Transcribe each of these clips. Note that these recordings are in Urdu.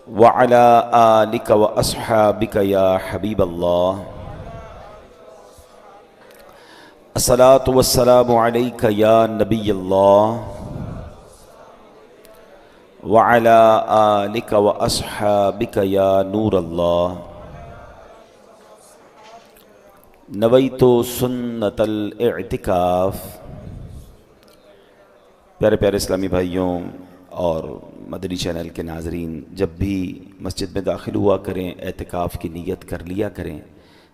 وعلى آلك وأصحابك يا حبيب الله الصلاة والسلام عليك يا نبي الله وعلى آلك وأصحابك يا نور الله نويت سنة الاعتكاف۔ پیارے پیارے اسلامی بھائیوں اور مدنی چینل کے ناظرین، جب بھی مسجد میں داخل ہوا کریں اعتکاف کی نیت کر لیا کریں۔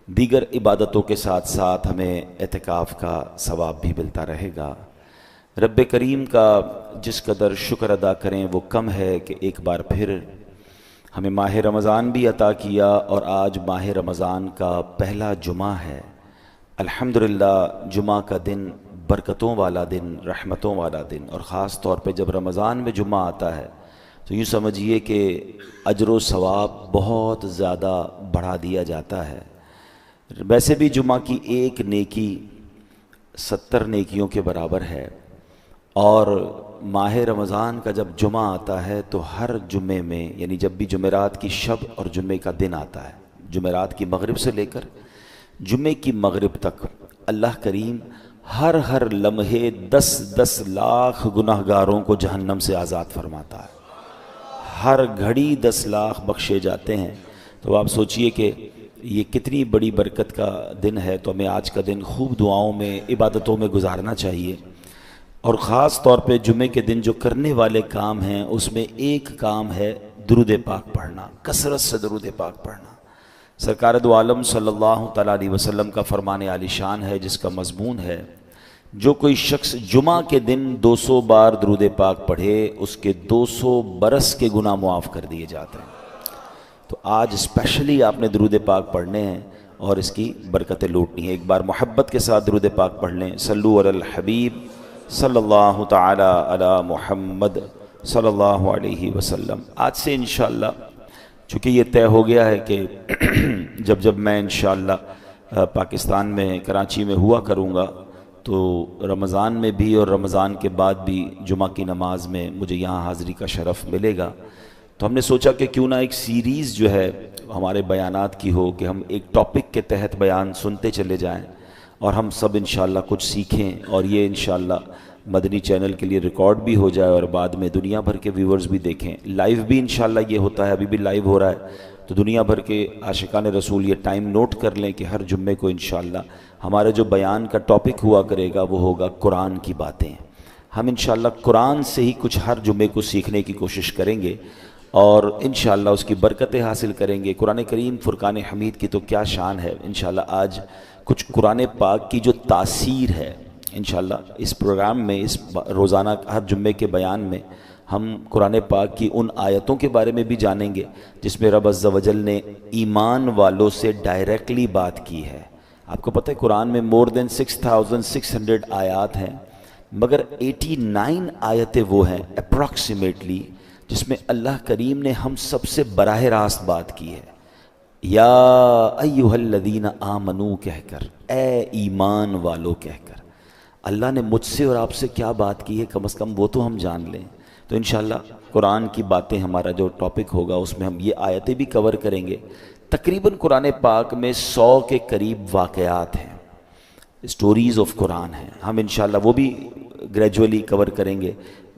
دیگر عبادتوں کے ساتھ ساتھ ہمیں اعتکاف کا ثواب بھی ملتا رہے گا۔ رب کریم کا جس قدر شکر ادا کریں وہ کم ہے کہ ایک بار پھر ہمیں ماہ رمضان بھی عطا کیا، اور آج ماہ رمضان کا پہلا جمعہ ہے۔ الحمدللہ جمعہ کا دن برکتوں والا دن، رحمتوں والا دن، اور خاص طور پہ جب رمضان میں جمعہ آتا ہے تو یوں سمجھیے کہ اجر و ثواب بہت زیادہ بڑھا دیا جاتا ہے۔ ویسے بھی جمعہ کی ایک نیکی 70 نیکیوں کے برابر ہے، اور ماہ رمضان کا جب جمعہ آتا ہے تو ہر جمعے میں، یعنی جب بھی جمعرات کی شب اور جمعے کا دن آتا ہے، جمعرات کی مغرب سے لے کر جمعے کی مغرب تک اللہ کریم ہر لمحے 10 لاکھ گناہ گاروں کو جہنم سے آزاد فرماتا ہے۔ ہر گھڑی 10 لاکھ بخشے جاتے ہیں۔ تو آپ سوچئے کہ یہ کتنی بڑی برکت کا دن ہے، تو ہمیں آج کا دن خوب دعاؤں میں، عبادتوں میں گزارنا چاہیے۔ اور خاص طور پہ جمعے کے دن جو کرنے والے کام ہیں اس میں ایک کام ہے درود پاک پڑھنا، کثرت سے درود پاک پڑھنا۔ سرکار دو عالم صلی اللہ تعالیٰ علیہ وسلم کا فرمان عالی شان ہے، جس کا مضمون ہے جو کوئی شخص جمعہ کے دن 200 بار درود پاک پڑھے اس کے 200 برس کے گناہ معاف کر دیے جاتے ہیں۔ تو آج اسپیشلی آپ نے درود پاک پڑھنے ہیں اور اس کی برکتیں لوٹنی ہیں۔ ایک بار محبت کے ساتھ درود پاک پڑھ لیں۔ صلو علی الحبیب صلی اللہ تعالی علی محمد صلی اللہ علیہ وسلم۔ آج سے انشاءاللہ چونکہ یہ طے ہو گیا ہے کہ جب میں انشاءاللہ پاکستان میں کراچی میں ہوا کروں گا تو رمضان میں بھی اور رمضان کے بعد بھی جمعہ کی نماز میں مجھے یہاں حاضری کا شرف ملے گا، تو ہم نے سوچا کہ کیوں نہ ایک سیریز جو ہے ہمارے بیانات کی ہو، کہ ہم ایک ٹاپک کے تحت بیان سنتے چلے جائیں اور ہم سب انشاءاللہ کچھ سیکھیں، اور یہ انشاءاللہ مدنی چینل کے لیے ریکارڈ بھی ہو جائے اور بعد میں دنیا بھر کے ویورز بھی دیکھیں۔ لائیو بھی انشاءاللہ یہ ہوتا ہے، ابھی بھی لائیو ہو رہا ہے، تو دنیا بھر کے عاشقان رسول یہ ٹائم نوٹ کر لیں کہ ہر جمعے کو انشاءاللہ ہمارے جو بیان کا ٹاپک ہوا کرے گا وہ ہوگا قرآن کی باتیں۔ ہم انشاءاللہ قرآن سے ہی کچھ ہر جمعے کو سیکھنے کی کوشش کریں گے اور انشاءاللہ اس کی برکتیں حاصل کریں گے۔ قرآن کریم فرقان حمید کی تو کیا شان ہے۔ انشاءاللہ آج کچھ قرآن پاک کی جو تاثیر ہے، انشاءاللہ اس پروگرام میں، اس روزانہ ہر جمعے کے بیان میں ہم قرآن پاک کی ان آیتوں کے بارے میں بھی جانیں گے جس میں رب عز و جل نے ایمان والوں سے ڈائریکٹلی بات کی ہے۔ آپ کو پتہ ہے قرآن میں more than 6600 آیات ہیں، مگر 89 آیتیں وہ ہیں اپروکسیمیٹلی جس میں اللہ کریم نے ہم سب سے براہ راست بات کی ہے۔ یا ایھا الذین آمنو کہہ کر، اے ایمان والو کہہ کر اللہ نے مجھ سے اور آپ سے کیا بات کی ہے، کم از کم وہ تو ہم جان لیں۔ تو انشاءاللہ قرآن کی باتیں ہمارا جو ٹاپک ہوگا اس میں ہم یہ آیتیں بھی کور کریں گے۔ تقریباً قرآن پاک میں 100 کے قریب واقعات ہیں، سٹوریز آف قرآن ہیں، ہم انشاءاللہ وہ بھی گریجولی کور کریں گے۔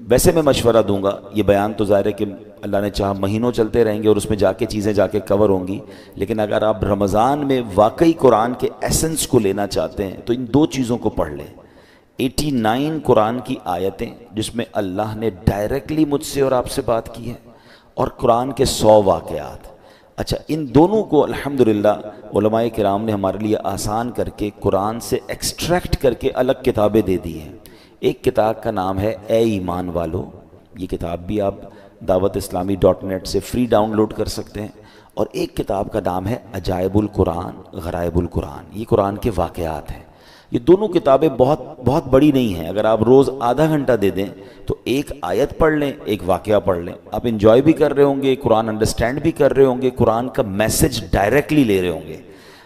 ویسے میں مشورہ دوں گا، یہ بیان تو ظاہر ہے کہ اللہ نے چاہا مہینوں چلتے رہیں گے اور اس میں جا کے چیزیں جا کے کور ہوں گی، لیکن اگر آپ رمضان میں واقعی قرآن کے ایسنس کو لینا چاہتے ہیں تو ان 2 چیزوں کو پڑھ لیں۔ 89 قرآن کی آیتیں جس میں اللہ نے ڈائریکٹلی مجھ سے اور آپ سے بات کی ہے، اور قرآن کے 100 واقعات۔ اچھا، ان دونوں کو الحمدللہ علماء کرام نے ہمارے لیے آسان کر کے قرآن سے ایکسٹریکٹ کر کے الگ کتابیں دے دی ہیں۔ ایک کتاب کا نام ہے اے ایمان والو، یہ کتاب بھی آپ dawatIslami.net سے فری ڈاؤن لوڈ کر سکتے ہیں، اور ایک کتاب کا نام ہے عجائب القرآن غرائب القرآن، یہ قرآن کے واقعات ہیں۔ یہ دونوں کتابیں بہت بڑی نہیں ہیں، اگر آپ روز آدھا گھنٹہ دے دیں تو ایک آیت پڑھ لیں، ایک واقعہ پڑھ لیں، آپ انجوائے بھی کر رہے ہوں گے، قرآن انڈرسٹینڈ بھی کر رہے ہوں گے، قرآن کا میسج ڈائریکٹلی لے رہے ہوں گے۔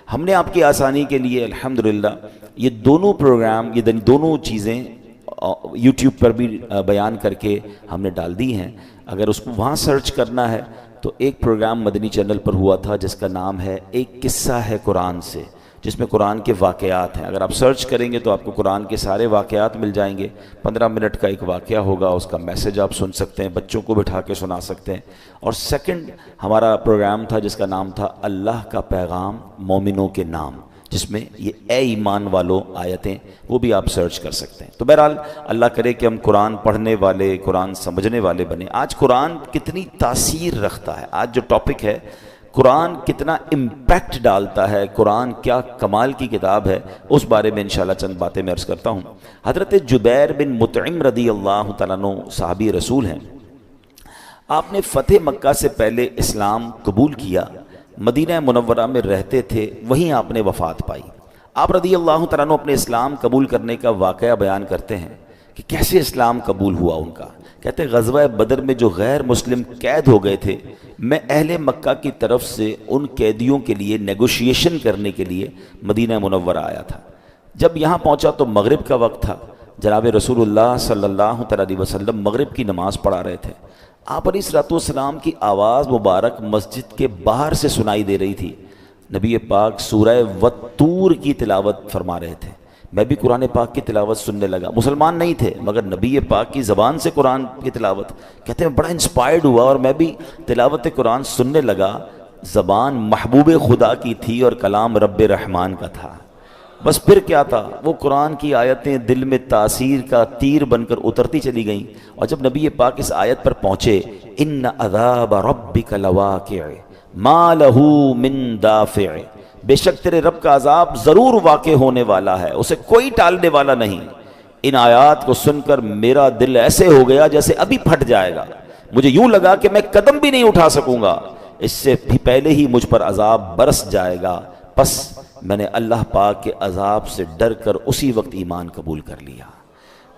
ہم نے آپ کی آسانی کے لیے الحمدللہ یہ دونوں پروگرام، یہ دونوں چیزیں یوٹیوب پر بھی بیان کر کے ہم نے ڈال دی ہیں. اگر اس کو وہاں سرچ کرنا ہے تو ایک پروگرام مدنی چینل پر ہوا تھا جس کا نام ہے ایک قصہ ہے قرآن سے، جس میں قرآن کے واقعات ہیں. اگر آپ سرچ کریں گے تو آپ کو قرآن کے سارے واقعات مل جائیں گے. 15 منٹ کا ایک واقعہ ہوگا، اس کا میسج آپ سن سکتے ہیں، بچوں کو بٹھا کے سنا سکتے ہیں. اور سیکنڈ ہمارا پروگرام تھا جس کا نام تھا اللہ کا پیغام مومنوں کے نام، جس میں یہ اے ایمان والوں آیتیں وہ بھی آپ سرچ کر سکتے ہیں. تو بہرحال اللہ کرے کہ ہم قرآن پڑھنے والے، قرآن سمجھنے والے بنیں. آج قرآن کتنی تاثیر رکھتا ہے، آج جو ٹاپک ہے قرآن کتنا امپیکٹ ڈالتا ہے، قرآن کیا کمال کی کتاب ہے، اس بارے میں انشاءاللہ چند باتیں میں عرض کرتا ہوں. حضرت جبیر بن مطعم رضی اللہ تعالیٰ عنہ صحابی رسول ہیں. آپ نے فتح مکہ سے پہلے اسلام قبول کیا، مدینہ منورہ میں رہتے تھے، وہیں آپ نے وفات پائی. آپ رضی اللہ تعالیٰ عنہ اپنے اسلام قبول کرنے کا واقعہ بیان کرتے ہیں کہ کیسے اسلام قبول ہوا ان کا. کہتے ہیں غزوہ بدر میں جو غیر مسلم قید ہو گئے تھے، میں اہل مکہ کی طرف سے ان قیدیوں کے لیے نیگوشیشن کرنے کے لیے مدینہ منورہ آیا تھا. جب یہاں پہنچا تو مغرب کا وقت تھا. جناب رسول اللہ صلی اللہ علیہ وسلم مغرب کی نماز پڑھا رہے تھے. آپ علیہ الصلوۃ والسلام کی آواز مبارک مسجد کے باہر سے سنائی دے رہی تھی. نبی پاک سورہ والطور کی تلاوت فرما رہے تھے. میں بھی قرآن پاک کی تلاوت سننے لگا. مسلمان نہیں تھے مگر نبی پاک کی زبان سے قرآن کی تلاوت، کہتے ہیں بڑا انسپائرڈ ہوا اور میں بھی تلاوت قرآن سننے لگا. زبان محبوب خدا کی تھی اور کلام رب رحمان کا تھا. بس پھر کیا تھا، وہ قرآن کی آیتیں دل میں تاثیر کا تیر بن کر اترتی چلی گئیں. اور جب نبی پاک اس آیت پر پہنچے، ان عذاب ربک لواقع ما لہ من دافع، بے شک تیرے رب کا عذاب ضرور واقع ہونے والا ہے، اسے کوئی ٹالنے والا نہیں. ان آیات کو سن کر میرا دل ایسے ہو گیا جیسے ابھی پھٹ جائے گا. مجھے یوں لگا کہ میں قدم بھی نہیں اٹھا سکوں گا، اس سے بھی پہلے ہی مجھ پر عذاب برس جائے گا. پس میں نے اللہ پاک کے عذاب سے ڈر کر اسی وقت ایمان قبول کر لیا.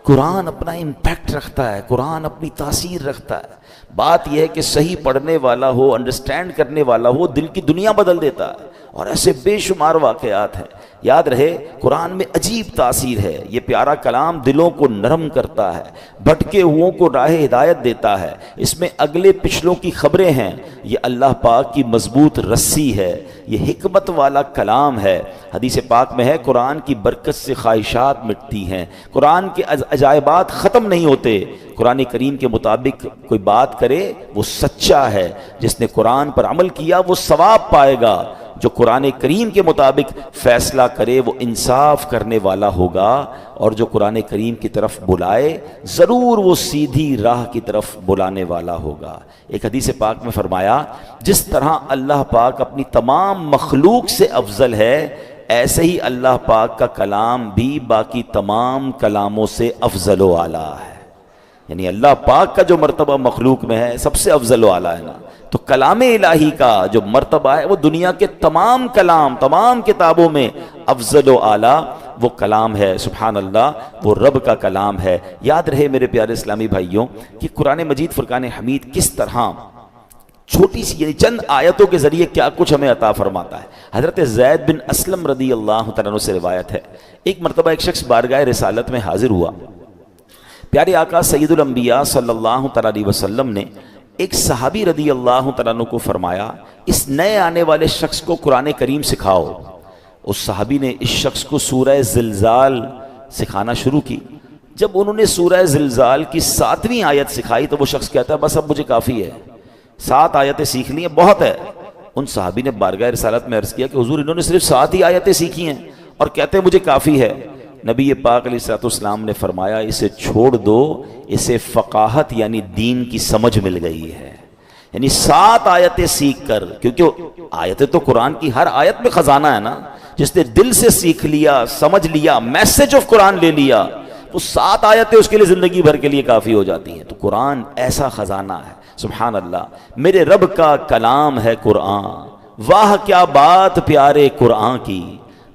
قرآن اپنا امپیکٹ رکھتا ہے، قرآن اپنی تاثیر رکھتا ہے. بات یہ ہے کہ صحیح پڑھنے والا ہو، انڈرسٹینڈ کرنے والا ہو، دل کی دنیا بدل دیتا ہے. اور ایسے بے شمار واقعات ہیں. یاد رہے قرآن میں عجیب تاثیر ہے. یہ پیارا کلام دلوں کو نرم کرتا ہے، بھٹکے ہوئوں کو راہ ہدایت دیتا ہے. اس میں اگلے پچھلوں کی خبریں ہیں. یہ اللہ پاک کی مضبوط رسی ہے، یہ حکمت والا کلام ہے. حدیث پاک میں ہے قرآن کی برکت سے خواہشات مٹتی ہیں، قرآن کے عجائبات ختم نہیں ہوتے. قرآن کریم کے مطابق کوئی بات کرے وہ سچا ہے. جس نے قرآن پر عمل کیا وہ ثواب پائے گا. جو قرآن کریم کے مطابق فیصلہ کرے وہ انصاف کرنے والا ہوگا. اور جو قرآن کریم کی طرف بلائے ضرور وہ سیدھی راہ کی طرف بلانے والا ہوگا. ایک حدیث پاک میں فرمایا جس طرح اللہ پاک اپنی تمام مخلوق سے افضل ہے، ایسے ہی اللہ پاک کا کلام بھی باقی تمام کلاموں سے افضل و اعلیٰ ہے. یعنی اللہ پاک کا جو مرتبہ مخلوق میں ہے سب سے افضل و اعلیٰ ہے نا. تو کلام الہی کا جو مرتبہ ہے وہ دنیا کے تمام کلام، تمام کتابوں میں افضل و اعلیٰ وہ کلام ہے. سبحان اللہ، وہ رب کا کلام ہے. یاد رہے میرے پیارے اسلامی بھائیوں کہ قرآن مجید فرقان حمید کس طرح چھوٹی سی یعنی چند آیتوں کے ذریعے کیا کچھ ہمیں عطا فرماتا ہے. حضرت زید بن اسلم رضی اللہ تعالیٰ عنہ سے روایت ہے، ایک مرتبہ ایک شخص بارگاہ رسالت میں حاضر ہوا. پیارے آقا سید الانبیاء صلی اللہ تعالیٰ علیہ وسلم نے ایک صحابی رضی اللہ تعالیٰ عنہ کو فرمایا اس نئے آنے والے شخص کو قرآن کریم سکھاؤ. اس صحابی نے اس شخص کو سورہ زلزال سکھانا شروع کی. جب انہوں نے سورہ زلزال کی 7ویں آیت سکھائی تو وہ شخص کہتا ہے بس اب مجھے کافی ہے، 7 آیتیں سیکھ لی ہیں، بہت ہے. ان صحابی نے بارگاہ رسالت میں عرض کیا کہ حضور انہوں نے صرف 7 ہی آیتیں سیکھی ہیں اور کہتے ہیں مجھے کافی ہے. نبی پاک علیہ الصلوۃ والسلام نے فرمایا اسے چھوڑ دو، اسے فقاہت یعنی دین کی سمجھ مل گئی ہے. یعنی 7 آیتیں سیکھ کر، کیونکہ آیتیں تو قرآن کی ہر آیت میں خزانہ ہے نا. جس نے دل سے سیکھ لیا، سمجھ لیا، میسج آف قرآن لے لیا، وہ 7 آیتیں اس کے لیے زندگی بھر کے لیے کافی ہو جاتی ہیں. تو قرآن ایسا خزانہ ہے. سبحان اللہ، میرے رب کا کلام ہے قرآن. واہ کیا بات پیارے قرآن کی،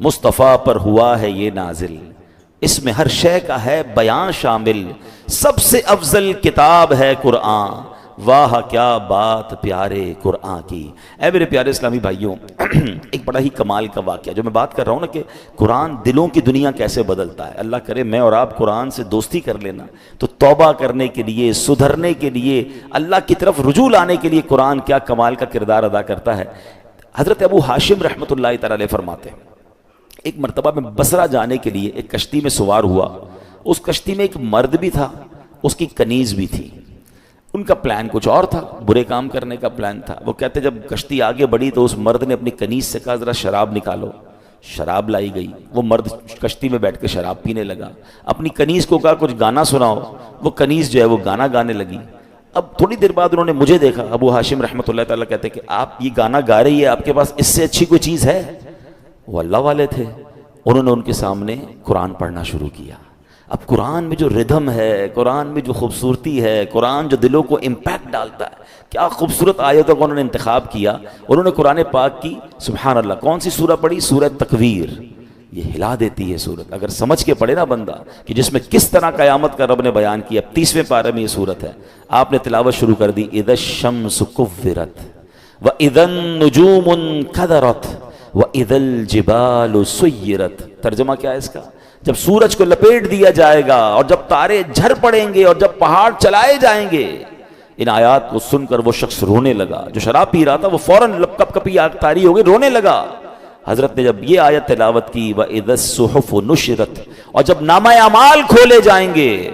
مصطفیٰ پر ہوا ہے یہ نازل. اس میں ہر شے کا ہے بیان شامل، سب سے افضل کتاب ہے قرآن. واہ کیا بات پیارے قرآن کی۔ اے میرے پیارے اسلامی بھائیوں، ایک بڑا ہی کمال کا واقعہ جو میں بات کر رہا ہوں نا کہ قرآن دلوں کی دنیا کیسے بدلتا ہے۔ اللہ کرے میں اور آپ قرآن سے دوستی کر لینا تو توبہ کرنے کے لیے، سدھرنے کے لیے، اللہ کی طرف رجوع لانے کے لیے قرآن کیا کمال کا کردار ادا کرتا ہے۔ حضرت ابو ہاشم رحمۃ اللہ تعالی علیہ فرماتے ہیں ایک مرتبہ میں بصرہ جانے کے لیے ایک کشتی میں سوار ہوا۔ اس کشتی میں ایک مرد بھی تھا، اس کی کنیز بھی تھی۔ ان کا پلان کچھ اور تھا، برے کام کرنے کا پلان تھا۔ وہ کہتے جب کشتی آگے بڑھی تو اس مرد نے اپنی کنیز سے کہا ذرا شراب نکالو۔ شراب لائی گئی، وہ مرد کشتی میں بیٹھ کے شراب پینے لگا۔ اپنی کنیز کو کہا کچھ گانا سناؤ، وہ کنیز جو ہے وہ گانا گانے لگی۔ اب تھوڑی دیر بعد انہوں نے مجھے دیکھا، ابو ہاشم رحمۃ اللہ تعالیٰ کہتے کہ آپ یہ گانا گا رہی ہے، آپ کے پاس اس سے اچھی کوئی چیز ہے؟ وہ اللہ والے تھے، انہوں نے ان کے سامنے قرآن پڑھنا شروع کیا۔ اب قرآن میں جو ردھم ہے، قرآن میں جو خوبصورتی ہے، قرآن جو دلوں کو امپیکٹ ڈالتا ہے، کیا خوبصورت آیتوں کا انہوں نے انتخاب کیا۔ انہوں نے قرآن پاک کی سبحان اللہ کون سی سورہ پڑھی؟ سورہ تکویر۔ یہ ہلا دیتی ہے سورت، اگر سمجھ کے پڑھے نا بندہ کہ جس میں کس طرح قیامت کا رب نے بیان کیا۔ 30ویں پارے میں یہ سورت ہے، آپ نے تلاوت شروع کر دی، اذا الشمس کورت واذا النجوم انکدرت واذا الجبال سیرت۔ ترجمہ کیا ہے اس کا؟ جب سورج کو لپیٹ دیا جائے گا اور جب تارے جھڑ پڑیں گے اور جب پہاڑ چلائے جائیں گے۔ ان آیات کو سن کر وہ شخص رونے لگا، جو شراب پی رہا تھا وہ فوراً کپ کپی آگ تاری ہو گئی، رونے لگا۔ حضرت نے جب یہ آیت تلاوت کی وَإِذَا الصُّحُفُ نُشِرَتْ، اور جب نامہ اعمال کھولے جائیں گے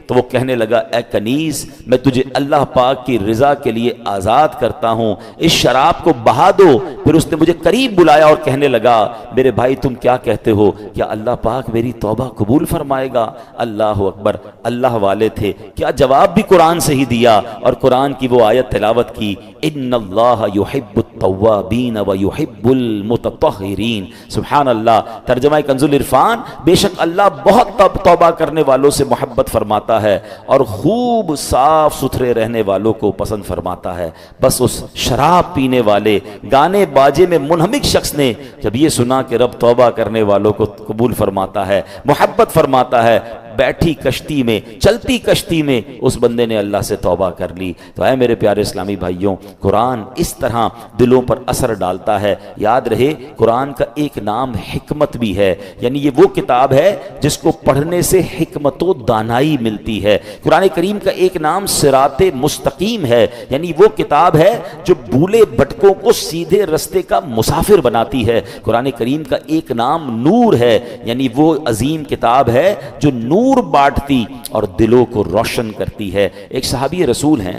تو وہ کہنے لگا اے کنیز میں تجھے اللہ پاک کی رضا کے لیے آزاد کرتا ہوں، اس شراب کو بہا دو۔ پھر اس نے مجھے قریب بلایا اور کہنے لگا میرے بھائی تم کیا کہتے ہو، کیا اللہ پاک میری توبہ قبول فرمائے گا؟ اللہ اکبر، اللہ والے تھے، کیا جواب بھی قرآن سے ہی دیا اور قرآن کی وہ آیت تلاوت کی، ان اللہ یحب التوابین ویحب المتطہرین۔ سبحان اللہ۔ ترجمہ کنز العرفان، بے شک اللہ بہت توبہ کرنے والوں سے محبت فرماتا ہے اور خوب صاف ستھرے رہنے والوں کو پسند فرماتا ہے۔ بس اس شراب پینے والے گانے باجے میں منہمک شخص نے جب یہ سنا کہ رب توبہ کرنے والوں کو قبول فرماتا ہے، محبت فرماتا ہے، بیٹھی کشتی میں، چلتی کشتی میں اس بندے نے اللہ سے توبہ کر لی۔ تو اے میرے پیارے اسلامی بھائیوں، قرآن اس طرح دلوں پر اثر ڈالتا ہے۔ یاد رہے قرآن کا ایک نام حکمت بھی ہے، یعنی یہ وہ کتاب ہے جس کو پڑھنے سے حکمت و دانائی ملتی ہے۔ قرآن کریم کا ایک نام صراط مستقیم ہے، یعنی وہ کتاب ہے جو بھولے بھٹکوں کو سیدھے رستے کا مسافر بناتی ہے۔ قرآن کریم کا ایک نام نور ہے، یعنی وہ عظیم کتاب ہے جو نور بانٹتی اور دلوں کو روشن کرتی ہے۔ ایک صحابی رسول ہیں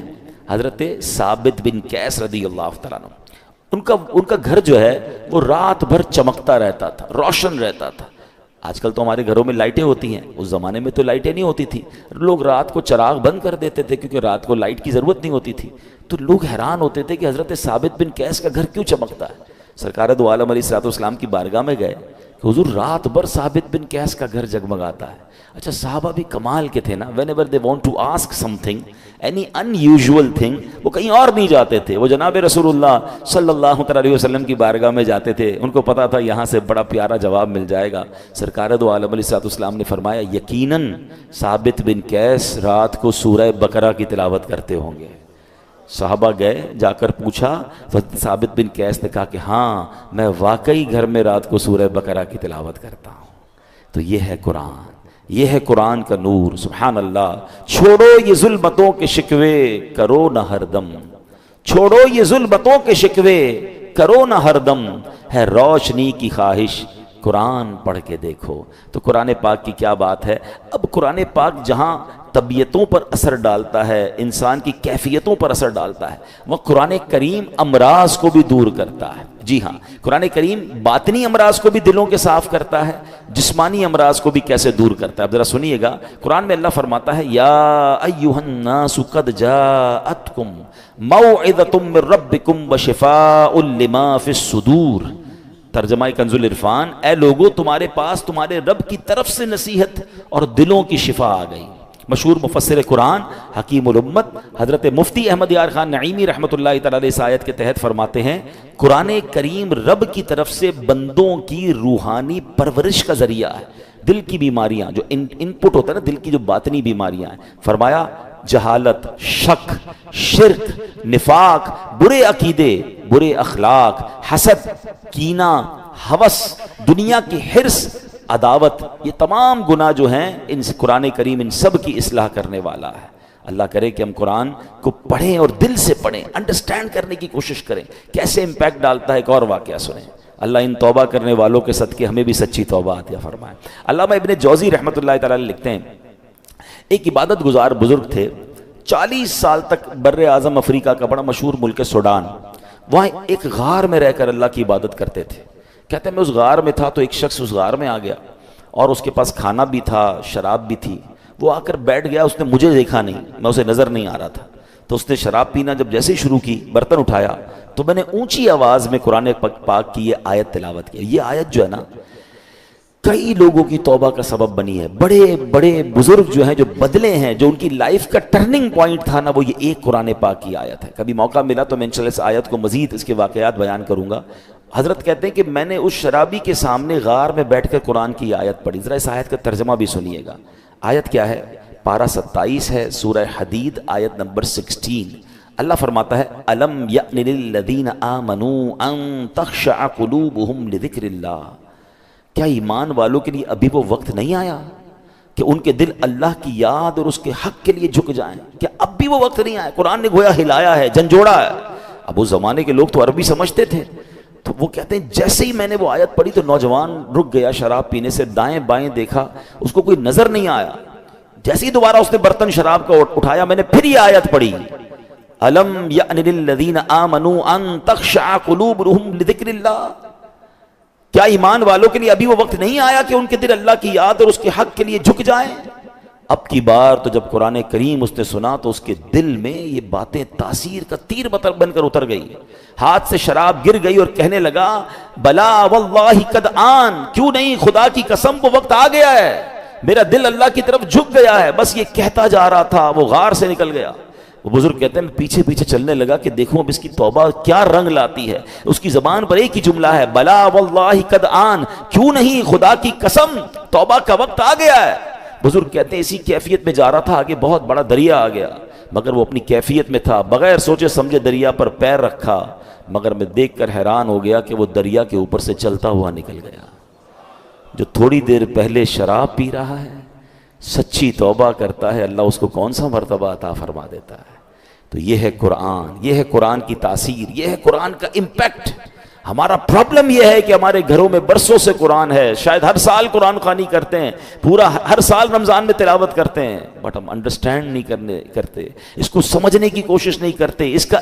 حضرت ثابت بن قیس رضی اللہ تعالیٰ عنہ، ان کا گھر جو ہے وہ رات بھر چمکتا رہتا تھا، روشن رہتا تھا۔ آج کل تو ہمارے گھروں میں لائٹیں ہوتی ہیں، اس زمانے میں تو لائٹیں نہیں ہوتی تھی، لوگ رات کو چراغ بند کر دیتے تھے کیونکہ رات کو لائٹ کی ضرورت نہیں ہوتی تھی۔ تو لوگ حیران ہوتے تھے کہ حضرت ثابت بن قیس کا گھر کیوں چمکتا ہے۔ سرکار دو عالم علیہ الصلوۃ والسلام کی بارگاہ میں گئے کہ حضور رات بھر ثابت بن قیس کا گھر جگمگاتا ہے۔ اچھا صحابہ بھی کمال کے تھے نا، whenever they want to ask something, any unusual thing، وہ کہیں اور نہیں جاتے تھے، وہ جناب رسول اللہ صلی اللہ علیہ وسلم کی بارگاہ میں جاتے تھے۔ ان کو پتا تھا یہاں سے بڑا پیارا جواب مل جائے گا۔ سرکار دو عالم علیہ الصلوۃ والسلام نے فرمایا یقیناً ثابت بن قیس رات کو سورہ بقرہ کی تلاوت کرتے ہوں گے۔ صحابہ گئے، جا کر پوچھا، ثابت بن قیس نے کہا کہ ہاں میں واقعی گھر میں رات کو سورہ بقرہ کی تلاوت کرتا ہوں۔ تو یہ ہے قرآن، یہ ہے قرآن کا نور۔ سبحان اللہ۔ چھوڑو یہ ظلمتوں کے شکوے کرو نہ ہر دم، چھوڑو یہ ظلمتوں کے شکوے کرو نہ ہر دم، ہے روشنی کی خواہش قرآن پڑھ کے دیکھو۔ تو قرآن پاک کی کیا بات ہے۔ اب قرآن پاک جہاں طبیعتوں پر اثر ڈالتا ہے، انسان کی کیفیتوں پر اثر ڈالتا ہے، وہ قرآن کریم امراض کو بھی دور کرتا ہے۔ جی ہاں، قرآن کریم باطنی امراض کو بھی دلوں کے صاف کرتا ہے، جسمانی امراض کو بھی کیسے دور کرتا ہے۔ اب ذرا سنیے گا، قرآن میں اللہ فرماتا ہے یا ایھا الناس قد جاءتکم موعظۃ من ربکم وشفاء لما فی الصدور۔ ترجمہ کنز العرفان، اے لوگو تمہارے پاس تمہارے رب کی طرف سے نصیحت اور دلوں کی شفا آ گئی۔ مشہور مفسر قرآن حکیم الامت حضرت مفتی احمد یار خان نعیمی رحمۃ اللہ تعالی علیہ اس آیت کے تحت فرماتے ہیں قرآن کریم رب کی طرف سے بندوں کی روحانی پرورش کا ذریعہ ہے۔ دل کی بیماریاں جو ان پٹ ہوتا ہے نا، دل کی جو باطنی بیماریاں ہیں، فرمایا جہالت، شک، شرک، نفاق، برے عقیدے، برے اخلاق، حسد، کینہ، ہوس، دنیا کی حرص، عداوت، یہ تمام گناہ جو ہیں ان قرآن کریم ان سب کی اصلاح کرنے والا ہے۔ اللہ کرے کہ ہم قرآن کو پڑھیں اور دل سے پڑھیں، انڈرسٹینڈ کرنے کی کوشش کریں کیسے امپیکٹ ڈالتا ہے۔ ایک اور واقعہ سنیں، اللہ ان توبہ کرنے والوں کے صدقے ہمیں بھی سچی توبہ عطا فرمائے۔ علامہ ابن جوزی رحمۃ اللہ تعالی علیہ لکھتے ہیں، ایک عبادت گزار بزرگ تھے، 40 سال تک بر اعظم افریقہ کا بڑا مشہور ملک سوڈان، وہاں ایک غار میں رہ کر اللہ کی عبادت کرتے تھے۔ کہتے ہیں میں اس غار میں تھا تو ایک شخص اس غار میں آ گیا اور اس کے پاس کھانا بھی تھا، شراب بھی تھی۔ وہ آ کر بیٹھ گیا، اس نے مجھے دیکھا نہیں، میں اسے نظر نہیں آ رہا تھا، تو اس نے شراب پینا جب جیسے ہی شروع کی، برتن اٹھایا تو میں نے اونچی آواز میں قرآن پاک کی یہ آیت تلاوت کی۔ یہ آیت جو ہے نا کئی لوگوں کی توبہ کا سبب بنی ہے۔ بڑے بڑے بزرگ جو ہیں، جو بدلے ہیں، جو ان کی لائف کا ٹرننگ پوائنٹ تھا نا، وہ یہ ایک قرآن پاک کی آیت ہے۔ کبھی موقع ملا تو میں انشاءاللہ اس آیت کو مزید اس کے واقعات بیان کروں گا۔ حضرت کہتے ہیں کہ میں نے اس شرابی کے سامنے غار میں بیٹھ کر قرآن کی آیت پڑھی۔ ذرا اس آیت کا ترجمہ بھی سنیے گا۔ آیت کیا ہے؟ پارہ 27 ہے، سورہ حدید، آیت نمبر 16۔ اللہ فرماتا ہے الم یأن للذین آمنوا ان تخشع قلوبہم لذکر اللہ، کیا ایمان والوں کے لیے ابھی وہ وقت نہیں آیا کہ ان کے دل اللہ کی یاد اور اس کے حق کے لیے جھک جائیں؟ کیا اب بھی وہ وقت نہیں آیا؟ قرآن نے گویا ہلایا ہے، جھنجھوڑا ہے۔ اب اس زمانے کے لوگ تو عربی سمجھتے تھے، تو وہ کہتے ہیں جیسے ہی میں نے وہ آیت پڑھی تو نوجوان رک گیا شراب پینے سے، دائیں بائیں دیکھا، اس کو کوئی نظر نہیں آیا۔ جیسے ہی دوبارہ اس نے برتن شراب کا اٹھایا، میں نے پھر یہ آیت پڑھی الم یأن للذین آمنوا ان تخشع قلوبہم لذکر اللہ، کیا ایمان والوں کے لیے ابھی وہ وقت نہیں آیا کہ ان کے دل اللہ کی یاد اور اس کے حق کے لیے جھک جائیں؟ اب کی بار تو جب قرآن کریم اس نے سنا تو اس کے دل میں یہ باتیں تاثیر کا تیر بن کر اتر گئی، ہاتھ سے شراب گر گئی اور کہنے لگا بلا واللہ قد آن، کیوں نہیں، خدا کی قسم وہ وقت آ گیا ہے، میرا دل اللہ کی طرف جھک گیا ہے، بس یہ کہتا جا رہا تھا، وہ غار سے نکل گیا۔ وہ بزرگ کہتے ہیں پیچھے پیچھے چلنے لگا کہ دیکھوں اب اس کی توبہ کیا رنگ لاتی ہے۔ اس کی زبان پر ایک ہی جملہ ہے بلا واللہ قد آن، کیوں نہیں، خدا کی قسم توبہ کا وقت آ گیا ہے۔ بزرگ کہتے ہیں اسی کیفیت میں جا رہا تھا، آگے بہت بڑا دریا آ گیا، مگر وہ اپنی کیفیت میں تھا، بغیر سوچے سمجھے دریا پر پیر رکھا، مگر میں دیکھ کر حیران ہو گیا کہ وہ دریا کے اوپر سے چلتا ہوا نکل گیا۔ جو تھوڑی دیر پہلے شراب پی رہا ہے، سچی توبہ کرتا ہے، اللہ اس کو کون سا مرتبہ عطا فرما دیتا ہے۔ تو یہ ہے قرآن، یہ ہے قرآن کی تاثیر، یہ ہے قرآن کا امپیکٹ۔ ہمارا پرابلم یہ ہے کہ ہمارے گھروں میں برسوں سے قرآن ہے، شاید ہر سال قرآن خوانی کرتے ہیں، پورا ہر سال رمضان میں تلاوت کرتے ہیں، بٹ ہم انڈرسٹینڈ نہیں کرتے، اس کو سمجھنے کی کوشش نہیں کرتے، اس کا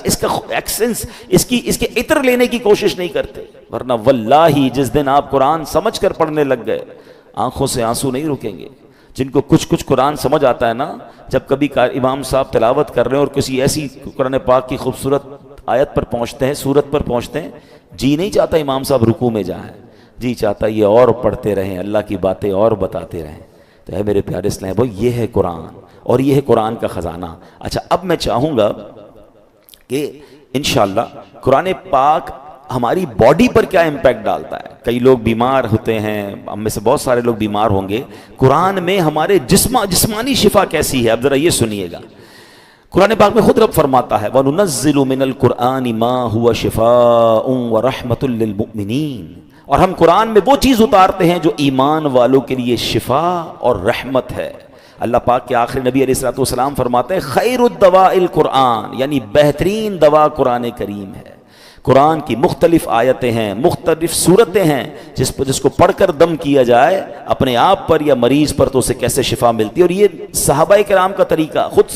ایکسنس، اس کے عطر لینے کی کوشش نہیں کرتے۔ ورنہ واللہ جس دن آپ قرآن سمجھ کر پڑھنے لگ گئے، آنکھوں سے آنسو نہیں رکیں گے۔ جن کو کچھ قرآن سمجھ آتا ہے نا، جب کبھی امام صاحب تلاوت کر رہے ہیں اور کسی ایسی قرآن پاک کی خوبصورت آیت پر پہنچتے ہیں، سورت پر پہنچتے ہیں، جی نہیں چاہتا امام صاحب رکوع میں جائیں، جی چاہتا یہ اور پڑھتے رہیں، اللہ کی باتیں اور بتاتے رہیں۔ تو اے میرے پیارے اسلام بھائی، یہ ہے قرآن اور یہ ہے قرآن کا خزانہ۔ اچھا، اب میں چاہوں گا کہ انشاءاللہ قرآن پاک ہماری باڈی پر کیا امپیکٹ ڈالتا ہے۔ کئی لوگ بیمار ہوتے ہیں، ہم میں سے بہت سارے لوگ بیمار ہوں گے، قرآن میں ہمارے جسمانی شفا کیسی ہے، اب ذرا یہ سنیے گا۔ قرآن پاک میں خود رب فرماتا ہے وَنُنَزِّلُ مِنَ الْقُرْآنِ مَا هُوَ شِفَاءٌ وَرَحْمَةٌ لِّلْمُؤْمِنِينَ، اور ہم قرآن میں وہ چیز اتارتے ہیں جو ایمان والوں کے لیے شفا اور رحمت ہے۔ اللہ پاک کے آخری نبی علیہ الصلوۃ والسلام فرماتے ہیں خیر الدواء القرآن، یعنی بہترین دوا قرآن کریم ہے۔ قرآن کی مختلف آیتیں ہیں، مختلف صورتیں ہیں، جس کو پڑھ کر دم کیا جائے اپنے آپ پر یا مریض پر تو اسے کیسے شفا ملتی ہے۔ اور یہ صحابہ کرام کا طریقہ، خود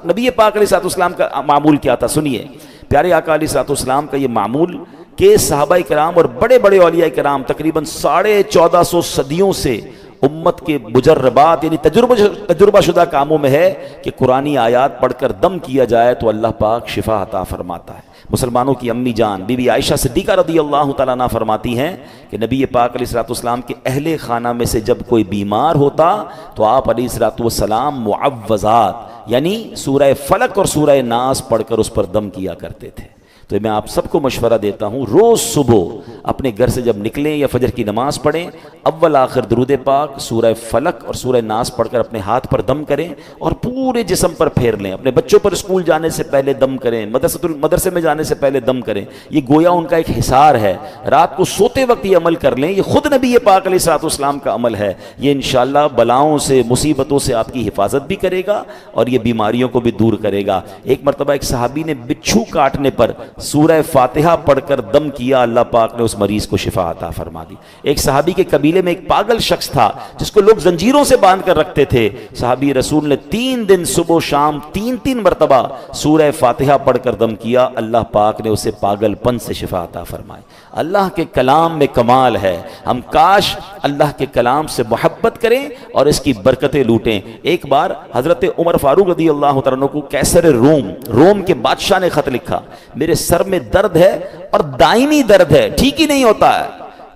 نبی پاک علیہ الصلوۃ والسلام کا معمول کیا تھا، سنیے پیارے آقا علیہ الصلوۃ والسلام کا یہ معمول کہ صحابہ کرام اور بڑے بڑے اولیاء کرام تقریباً 1450 صدیوں سے امت کے مجربات یعنی تجربہ شدہ کاموں میں ہے کہ قرآنی آیات پڑھ کر دم کیا جائے تو اللہ پاک شفا عطا فرماتا ہے۔ مسلمانوں کی امی جان بی بی عائشہ صدیقہ رضی اللہ تعالیٰ عنہ فرماتی ہیں کہ نبی پاک علیہ الصلوۃ والسلام کے اہل خانہ میں سے جب کوئی بیمار ہوتا تو آپ علیہ الصلوۃ والسلام معوذات یعنی سورہ فلق اور سورہ ناس پڑھ کر اس پر دم کیا کرتے تھے۔ تو میں آپ سب کو مشورہ دیتا ہوں، روز صبح اپنے گھر سے جب نکلیں یا فجر کی نماز پڑھیں اول آخر درود پاک، سورہ فلق اور سورہ ناس پڑھ کر اپنے ہاتھ پر دم کریں اور پورے جسم پر پھیر لیں. اپنے بچوں پر اسکول جانے سے پہلے دم کریں، مدرسے میں جانے سے پہلے دم کریں. یہ گویا ان کا ایک حصار ہے. رات کو سوتے وقت یہ عمل کر لیں. یہ خود نبی پاک علیہ الصلوۃ والسلام کا عمل ہے. یہ انشاءاللہ بلاؤں سے، مصیبتوں سے آپ کی حفاظت بھی کرے گا اور یہ بیماریوں کو بھی دور کرے گا. ایک مرتبہ ایک صحابی نے بچھو کاٹنے پر سورہ فاتحہ پڑھ کر دم کیا، اللہ پاک نے اس مریض کو شفا عطا فرما دی. ایک صحابی کے قبیلے میں ایک پاگل شخص تھا جس کو لوگ زنجیروں سے باندھ کر رکھتے تھے. صحابی رسول نے 3 دن صبح و شام 3 مرتبہ سورہ فاتحہ پڑھ کر دم کیا، اللہ پاک نے اسے پاگل پن سے شفا عطا فرمائی. اللہ کے کلام میں کمال ہے. ہم کاش اللہ کے کلام سے محبت کریں اور اس کی برکتیں لوٹیں. ایک بار حضرت عمر فاروق رضی اللہ تعالیٰ عنہ کو کیسر روم کے بادشاہ نے خط لکھا، میرے سر میں درد ہے اور دائمی درد ہے، ٹھیک ہی نہیں ہوتا ہے.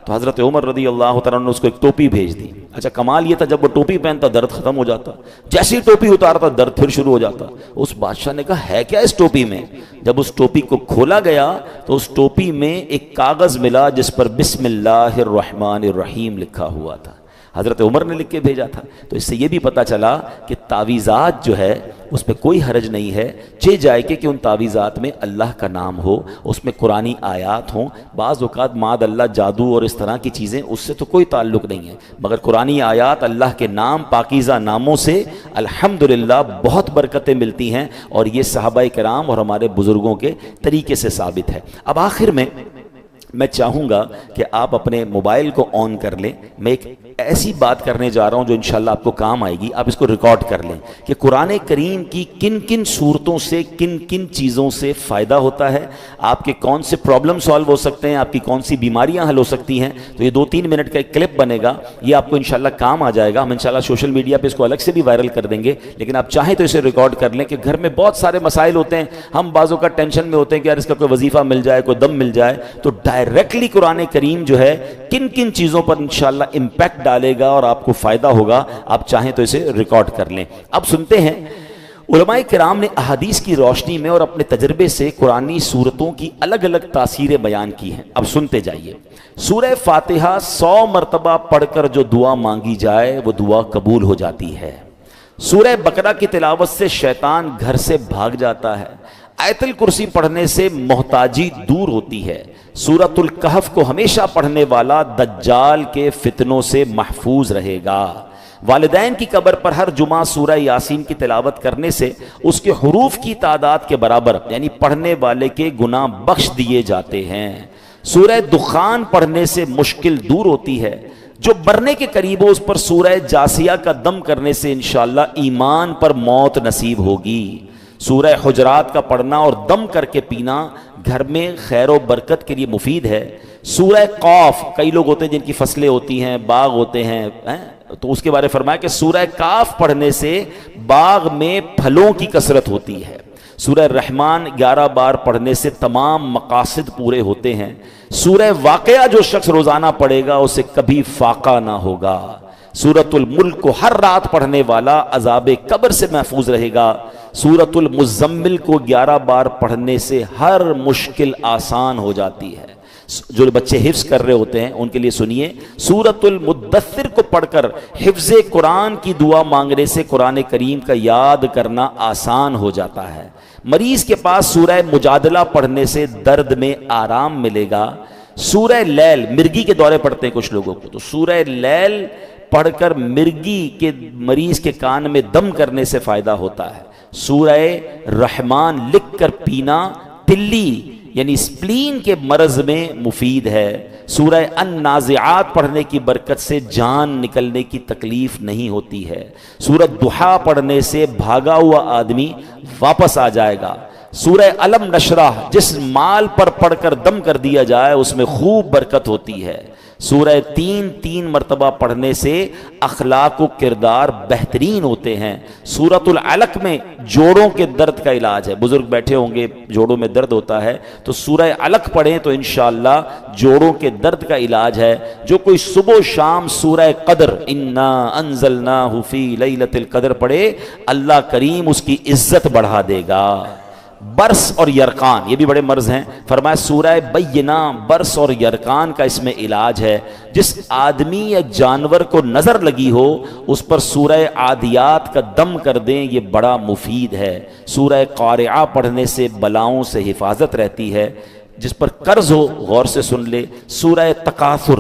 تو حضرت عمر رضی اللہ تعالیٰ عنہ نے اس کو ایک ٹوپی بھیج دی. اچھا کمال یہ تھا جب وہ ٹوپی پہنتا درد ختم ہو جاتا، جیسی ٹوپی اتارتا درد پھر شروع ہو جاتا. اس بادشاہ نے کہا ہے کیا اس ٹوپی میں؟ جب اس ٹوپی کو کھولا گیا تو اس ٹوپی میں ایک کاغذ ملا جس پر بسم اللہ الرحمن الرحیم لکھا ہوا تھا. حضرت عمر نے لکھ کے بھیجا تھا. تو اس سے یہ بھی پتہ چلا کہ تعویذات جو ہے اس میں کوئی حرج نہیں ہے، چہ جائے کہ ان تعویذات میں اللہ کا نام ہو، اس میں قرآنی آیات ہوں. بعض اوقات ماد اللہ جادو اور اس طرح کی چیزیں، اس سے تو کوئی تعلق نہیں ہے، مگر قرآنی آیات، اللہ کے نام، پاکیزہ ناموں سے الحمدللہ بہت برکتیں ملتی ہیں اور یہ صحابہ کرام اور ہمارے بزرگوں کے طریقے سے ثابت ہے. اب آخر میں چاہوں گا کہ آپ اپنے موبائل کو آن کر لیں. میں ایک ایسی بات کرنے جا رہا ہوں جو انشاءاللہ آپ کو کام آئے گی. آپ اس کو ریکارڈ کر لیں کہ قرآن کریم کی کن کن صورتوں سے کن کن چیزوں سے فائدہ ہوتا ہے، آپ کے کون سے پرابلم سالو ہو سکتے ہیں، آپ کی کون سی بیماریاں حل ہو سکتی ہیں. تو یہ 2-3 منٹ کا ایک کلپ بنے گا، یہ آپ کو انشاءاللہ کام آ جائے گا. ہم انشاءاللہ سوشل میڈیا پہ اس کو الگ سے بھی وائرل کر دیں گے، لیکن آپ چاہیں تو اسے ریکارڈ کر لیں کہ گھر میں بہت سارے مسائل ہوتے ہیں. ہم بعضوں کا ٹینشن میں ہوتے ہیں کہ یار اس کا کوئی وظیفہ مل جائے، کوئی دم مل جائے. تو ڈائریکٹلی قرآن کریم جو ہے کن کن چیزوں پر انشاءاللہ امپیکٹ ڈالے گا اور آپ کو فائدہ ہوگا. آپ چاہیں تو اسے ریکارڈ کر لیں. اب سنتے ہیں علماء کرام نے احادیث کی روشنی میں اور اپنے تجربے سے قرآنی صورتوں کی الگ الگ تاثیریں بیان کی ہیں. اب سنتے جائیے. سورہ فاتحہ 100 مرتبہ پڑھ کر جو دعا مانگی جائے وہ دعا قبول ہو جاتی ہے. سورہ بقرہ کی تلاوت سے شیطان گھر سے بھاگ جاتا ہے. آیت الکرسی پڑھنے سے محتاجی دور ہوتی ہے. سورۃ الکہف کو ہمیشہ پڑھنے والا دجال کے فتنوں سے محفوظ رہے گا. والدین کی قبر پر ہر جمعہ سورہ یاسین کی تلاوت کرنے سے اس کے حروف کی تعداد کے برابر یعنی پڑھنے والے کے گناہ بخش دیے جاتے ہیں. سورہ دخان پڑھنے سے مشکل دور ہوتی ہے. جو مرنے کے قریب ہو اس پر سورہ جاسیہ کا دم کرنے سے انشاءاللہ ایمان پر موت نصیب ہوگی. سورہ حجرات کا پڑھنا اور دم کر کے پینا گھر میں خیر و برکت کے لیے مفید ہے. سورہ قاف، کئی لوگ ہوتے ہیں جن کی فصلیں ہوتی ہیں، باغ ہوتے ہیں، تو اس کے بارے فرمایا کہ سورہ کاف پڑھنے سے باغ میں پھلوں کی کثرت ہوتی ہے. سورہ رحمان 11 بار پڑھنے سے تمام مقاصد پورے ہوتے ہیں. سورہ واقعہ جو شخص روزانہ پڑھے گا اسے کبھی فاقہ نہ ہوگا. سورۃ الملک کو ہر رات پڑھنے والا عذاب قبر سے محفوظ رہے گا. سورۃ المزمل کو 11 بار پڑھنے سے ہر مشکل آسان ہو جاتی ہے. جو بچے حفظ کر رہے ہوتے ہیں ان کے لیے سنیے، سورۃ المدثر کو پڑھ کر حفظ قرآن کی دعا مانگنے سے قرآن کریم کا یاد کرنا آسان ہو جاتا ہے. مریض کے پاس سورہ مجادلہ پڑھنے سے درد میں آرام ملے گا. سورہ لیل، مرگی کے دورے پڑھتے ہیں کچھ لوگوں کو، تو سورہ لیل پڑھ کر مرگی کے مریض کے کان میں دم کرنے سے فائدہ ہوتا ہے. سورہ رحمان لکھ کر پینا تلی یعنی سپلین کے مرض میں مفید ہے. سورہ النازعات پڑھنے کی برکت سے جان نکلنے کی تکلیف نہیں ہوتی ہے. سورۃ ضحیٰ پڑھنے سے بھاگا ہوا آدمی واپس آ جائے گا. سورہ علم نشرح جس مال پر پڑھ کر دم کر دیا جائے اس میں خوب برکت ہوتی ہے. سورہ 3 مرتبہ پڑھنے سے اخلاق و کردار بہترین ہوتے ہیں. سورۃ العلق میں جوڑوں کے درد کا علاج ہے. بزرگ بیٹھے ہوں گے، جوڑوں میں درد ہوتا ہے تو سورہ علق پڑھیں تو انشاءاللہ جوڑوں کے درد کا علاج ہے. جو کوئی صبح و شام سورہ قدر انا انزلناہ فی لیلۃ القدر پڑھے اللہ کریم اس کی عزت بڑھا دے گا. برس اور یرقان یہ بھی بڑے مرض ہیں. فرمایا سورہ بینہ برس اور یرقان کا اس میں علاج ہے. جس آدمی یا جانور کو نظر لگی ہو اس پر سورہ عادیات کا دم کر دیں، یہ بڑا مفید ہے. سورہ قارعہ پڑھنے سے بلاؤں سے حفاظت رہتی ہے. جس پر قرض ہو غور سے سن لے. سورہ تکاثر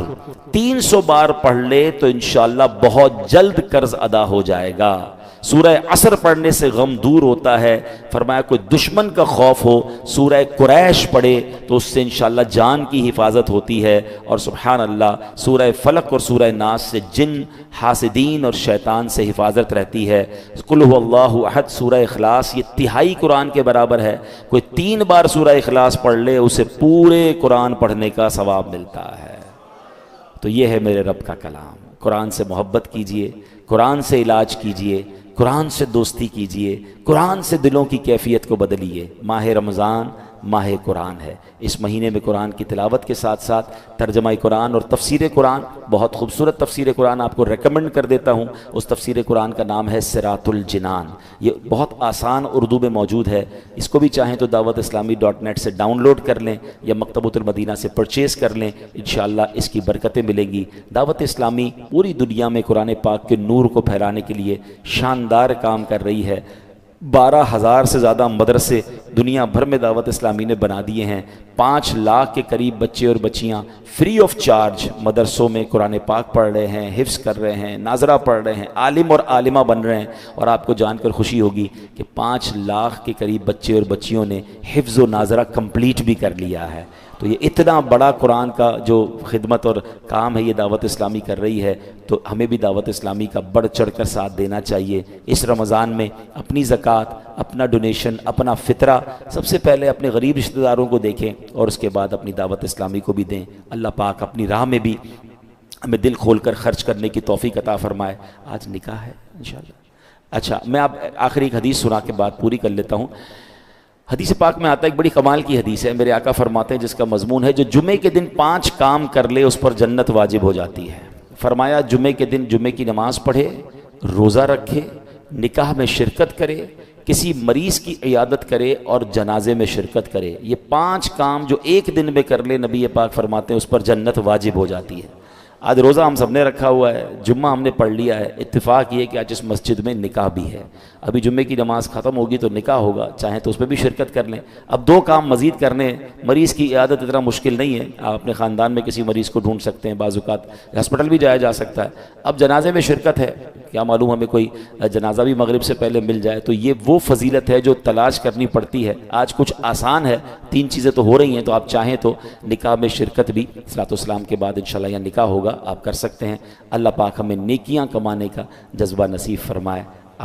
300 بار پڑھ لے تو انشاءاللہ بہت جلد قرض ادا ہو جائے گا. سورہ عصر پڑھنے سے غم دور ہوتا ہے. فرمایا کوئی دشمن کا خوف ہو سورہ قریش پڑھے تو اس سے انشاءاللہ جان کی حفاظت ہوتی ہے. اور سبحان اللہ سورہ فلق اور سورہ ناس سے جن، حاسدین اور شیطان سے حفاظت رہتی ہے. قل هو اللہ احد سورہ اخلاص یہ تہائی قرآن کے برابر ہے. کوئی 3 بار سورہ اخلاص پڑھ لے اسے پورے قرآن پڑھنے کا ثواب ملتا ہے. تو یہ ہے میرے رب کا کلام. قرآن سے محبت کیجئے، قرآن سے علاج کیجئے، قرآن سے دوستی کیجئے، قرآن سے دلوں کی کیفیت کو بدلیے. ماہ رمضان ماہ قرآن ہے. اس مہینے میں قرآن کی تلاوت کے ساتھ ساتھ ترجمہ قرآن اور تفسیر قرآن، بہت خوبصورت تفسیر قرآن آپ کو ریکمنڈ کر دیتا ہوں. اس تفسیر قرآن کا نام ہے صراط الجنان. یہ بہت آسان اردو میں موجود ہے. اس کو بھی چاہیں تو dawatIslami.net سے ڈاؤن لوڈ کر لیں یا مکتبۃ المدینہ سے پرچیز کر لیں. انشاءاللہ اس کی برکتیں ملیں گی. دعوت اسلامی پوری دنیا میں قرآن پاک کے نور کو پھیلانے کے لیے شاندار کام کر رہی ہے. 12,000 سے زیادہ مدرسے دنیا بھر میں دعوت اسلامی نے بنا دیے ہیں. 5 لاکھ کے قریب بچے اور بچیاں فری آف چارج مدرسوں میں قرآن پاک پڑھ رہے ہیں، حفظ کر رہے ہیں، ناظرہ پڑھ رہے ہیں، عالم اور عالمہ بن رہے ہیں. اور آپ کو جان کر خوشی ہوگی کہ 5 لاکھ کے قریب بچے اور بچیوں نے حفظ و ناظرہ کمپلیٹ بھی کر لیا ہے. تو یہ اتنا بڑا قرآن کا جو خدمت اور کام ہے یہ دعوت اسلامی کر رہی ہے. تو ہمیں بھی دعوت اسلامی کا بڑھ چڑھ کر ساتھ دینا چاہیے. اس رمضان میں اپنی زکوٰۃ، اپنا ڈونیشن، اپنا فطرہ سب سے پہلے اپنے غریب رشتہ داروں کو دیکھیں اور اس کے بعد اپنی دعوت اسلامی کو بھی دیں. اللہ پاک اپنی راہ میں بھی ہمیں دل کھول کر خرچ کرنے کی توفیق عطا فرمائے. آج نکاح ہے انشاءاللہ. اچھا میں آپ آخری ایک حدیث سنا کے بعد پوری کر لیتا ہوں. حدیث پاک میں آتا ہے ایک بڑی کمال کی حدیث ہے. میرے آقا فرماتے ہیں جس کا مضمون ہے جو جمعے کے دن 5 کام کر لے اس پر جنت واجب ہو جاتی ہے. فرمایا جمعے کے دن جمعے کی نماز پڑھے، روزہ رکھے، نکاح میں شرکت کرے، کسی مریض کی عیادت کرے اور جنازے میں شرکت کرے. یہ 5 کام جو ایک دن میں کر لے نبی پاک فرماتے ہیں اس پر جنت واجب ہو جاتی ہے. آج روزہ ہم سب نے رکھا ہوا ہے، جمعہ ہم نے پڑھ لیا ہے. اتفاق یہ کہ آج اس مسجد میں نکاح بھی ہے. ابھی جمعے کی نماز ختم ہوگی تو نکاح ہوگا، چاہیں تو اس میں بھی شرکت کر لیں. اب 2 کام مزید کرنے ہیں. مریض کی عیادت اتنا مشکل نہیں ہے، آپ اپنے خاندان میں کسی مریض کو ڈھونڈ سکتے ہیں، بعض اوقات ہاسپٹل بھی جایا جا سکتا ہے. اب جنازے میں شرکت ہے، کیا معلوم ہمیں کوئی جنازہ بھی مغرب سے پہلے مل جائے. تو یہ وہ فضیلت ہے جو تلاش کرنی پڑتی ہے. آج کچھ آسان ہے، 3 چیزیں تو ہو رہی ہیں. تو آپ چاہیں تو نکاح میں شرکت بھی صلاۃ والسلام کے بعد انشاءاللہ یہاں نکاح ہوگا، آپ کر سکتے ہیں. اللہ پاک ہمیں نیکیاں کمانے کا جذبہ نصیب فرمائے.